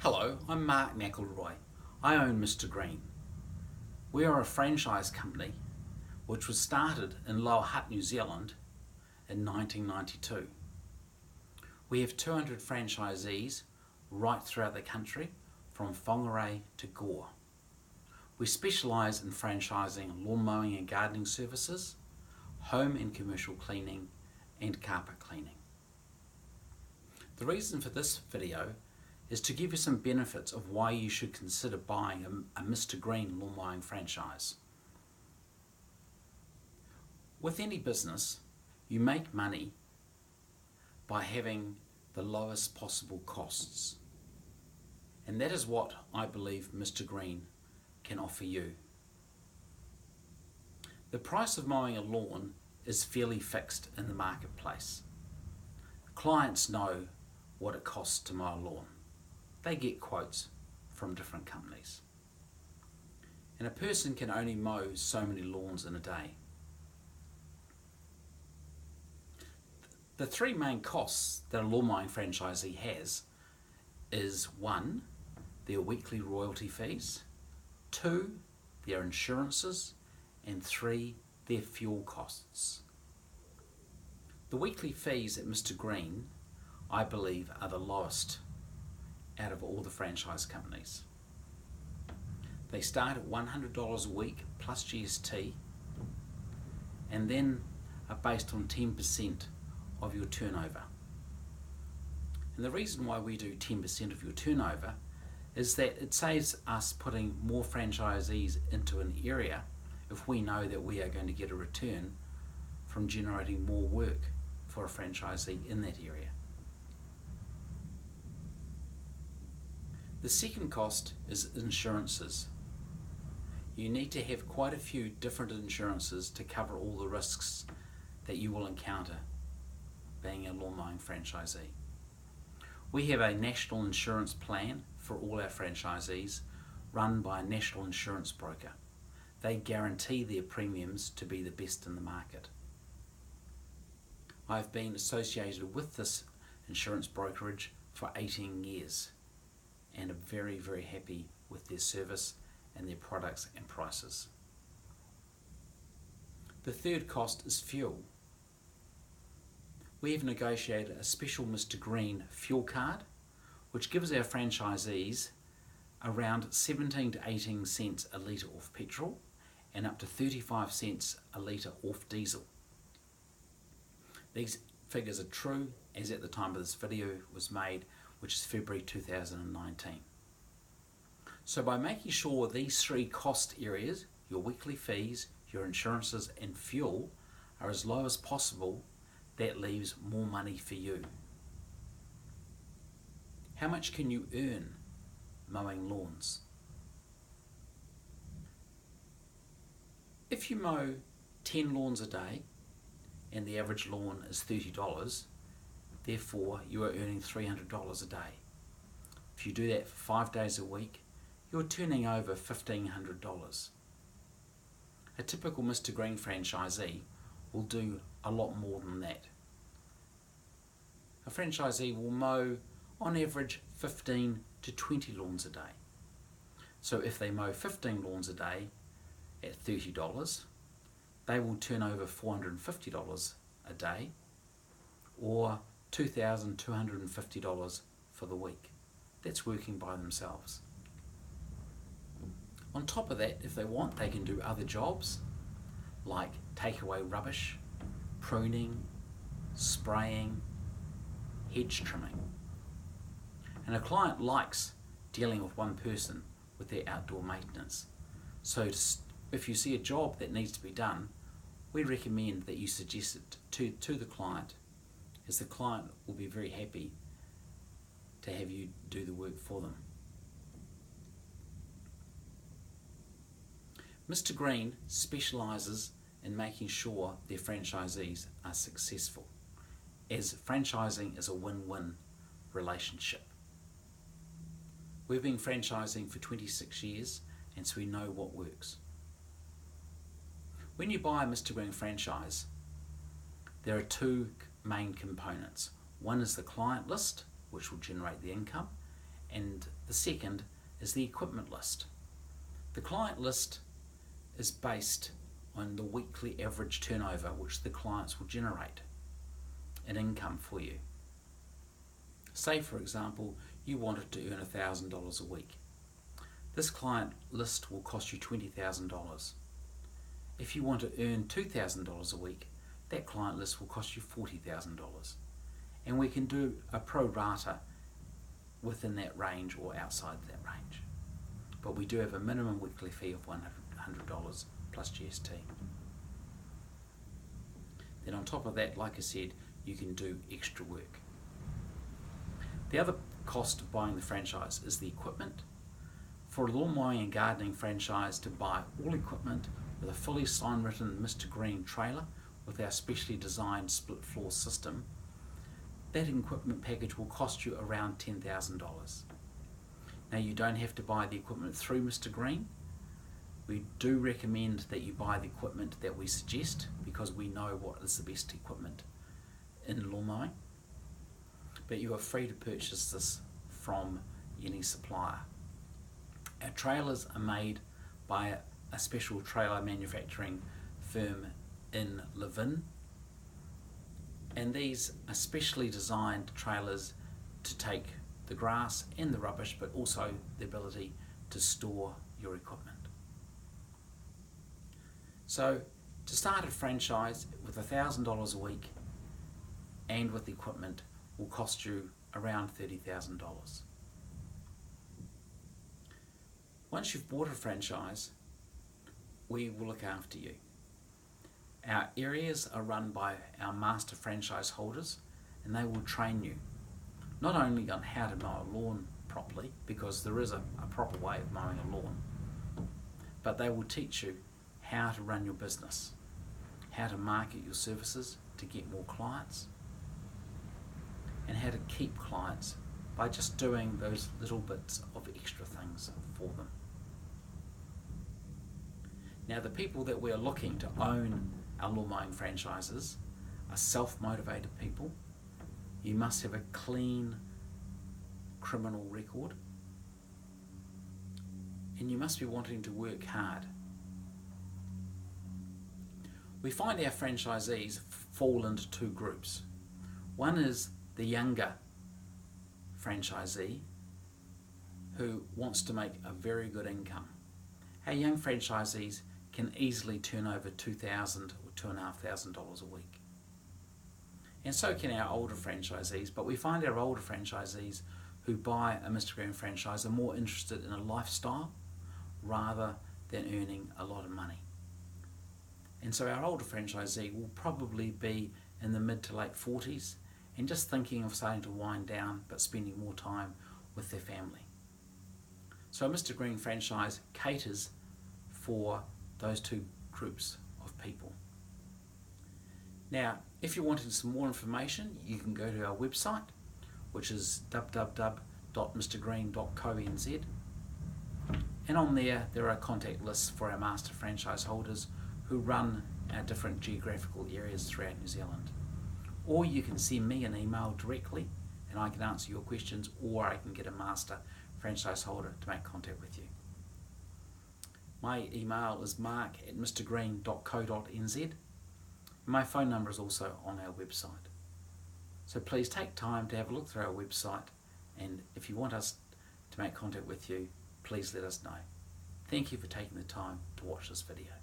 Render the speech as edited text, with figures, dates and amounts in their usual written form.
Hello, I'm Mark Mcilroy. I own Mr. Green. We are a franchise company which was started in Lower Hutt, New Zealand in 1992. We have 200 franchisees right throughout the country from Whangarei to Gore. We specialise in franchising lawn mowing and gardening services, home and commercial cleaning and carpet cleaning. The reason for this video is to give you some benefits of why you should consider buying a Mr. Green lawn mowing franchise. With any business, you make money by having the lowest possible costs. And that is what I believe Mr. Green can offer you. The price of mowing a lawn is fairly fixed in the marketplace. Clients know what it costs to mow a lawn. They get quotes from different companies. And a person can only mow so many lawns in a day. The three main costs that a lawn mowing franchisee has is 1, their weekly royalty fees, 2, their insurances, and 3, their fuel costs. The weekly fees at Mr. Green, I believe, are the lowest out of all the franchise companies. They start at $100 a week plus GST and then are based on 10% of your turnover. And the reason why we do 10% of your turnover is that it saves us putting more franchisees into an area if we know that we are going to get a return from generating more work for a franchisee in that area. The second cost is insurances. You need to have quite a few different insurances to cover all the risks that you will encounter being a lawn mowing franchisee. We have a national insurance plan for all our franchisees run by a national insurance broker. They guarantee their premiums to be the best in the market. I've been associated with this insurance brokerage for 18 years and are very, very happy with their service and their products and prices. The third cost is fuel. We have negotiated a special Mr. Green fuel card which gives our franchisees around 17 to 18 cents a litre off petrol and up to 35 cents a litre off diesel. These figures are true as at the time of this video was made, which is February 2019. So by making sure these three cost areas, your weekly fees, your insurances and fuel, are as low as possible, that leaves more money for you. How much can you earn mowing lawns? If you mow 10 lawns a day and the average lawn is $30, therefore you are earning $300 a day. If you do that for 5 days a week, you're turning over $1,500. A typical Mr. Green franchisee will do a lot more than that. A franchisee will mow on average 15 to 20 lawns a day. So if they mow 15 lawns a day at $30, they will turn over $450 a day, or $2,250 for the week. That's working by themselves. On top of that, if they want, they can do other jobs like take away rubbish, pruning, spraying, hedge trimming. And a client likes dealing with one person with their outdoor maintenance. So if you see a job that needs to be done, we recommend that you suggest it to the client, as the client will be very happy to have you do the work for them. Mr. Green specialises in making sure their franchisees are successful, as franchising is a win-win relationship. We've been franchising for 26 years, and so we know what works. When you buy a Mr. Green franchise, there are two main components. One is the client list, which will generate the income, And the second is the equipment list. The client list is based on the weekly average turnover which the clients will generate an income for you. Say for example you wanted to earn $1,000 a week. This client list will cost you $20,000. If you want to earn $2,000 a week, that client list will cost you $40,000. And we can do a pro rata within that range or outside that range. But we do have a minimum weekly fee of $100 plus GST. Then on top of that, like I said, you can do extra work. The other cost of buying the franchise is the equipment. For a lawn mowing and gardening franchise to buy all equipment with a fully sign-written Mr. Green trailer with our specially designed split floor system, that equipment package will cost you around $10,000. Now you don't have to buy the equipment through Mr. Green. We do recommend that you buy the equipment that we suggest because we know what is the best equipment in lawn mowing. But you are free to purchase this from any supplier. Our trailers are made by a special trailer manufacturing firm in Levin, and these are specially designed trailers to take the grass and the rubbish, but also the ability to store your equipment. So to start a franchise with $1,000 a week and with equipment will cost you around $30,000. Once you've bought a franchise, we will look after you. Our areas are run by our master franchise holders, and they will train you not only on how to mow a lawn properly, because there is a proper way of mowing a lawn, but they will teach you how to run your business, how to market your services to get more clients, and how to keep clients by just doing those little bits of extra things for them. Now the people that we are looking to own our lawn mowing franchises are self-motivated people. You must have a clean criminal record, and you must be wanting to work hard. We find our franchisees fall into two groups. One is the younger franchisee who wants to make a very good income. Our young franchisees can easily turn over $2,000 or $2,500 a week. And so can our older franchisees, but we find our older franchisees who buy a Mr. Green franchise are more interested in a lifestyle rather than earning a lot of money. And so our older franchisee will probably be in the mid to late 40s and just thinking of starting to wind down but spending more time with their family. So a Mr. Green franchise caters for those two groups of people. Now, if you're wanting some more information, you can go to our website, which is www.mrgreen.co.nz, and on there are contact lists for our master franchise holders who run our different geographical areas throughout New Zealand. Or you can send me an email directly and I can answer your questions, or I can get a master franchise holder to make contact with you. My email is mark@mrgreen.co.nz. My phone number is also on our website. So please take time to have a look through our website, and if you want us to make contact with you, please let us know. Thank you for taking the time to watch this video.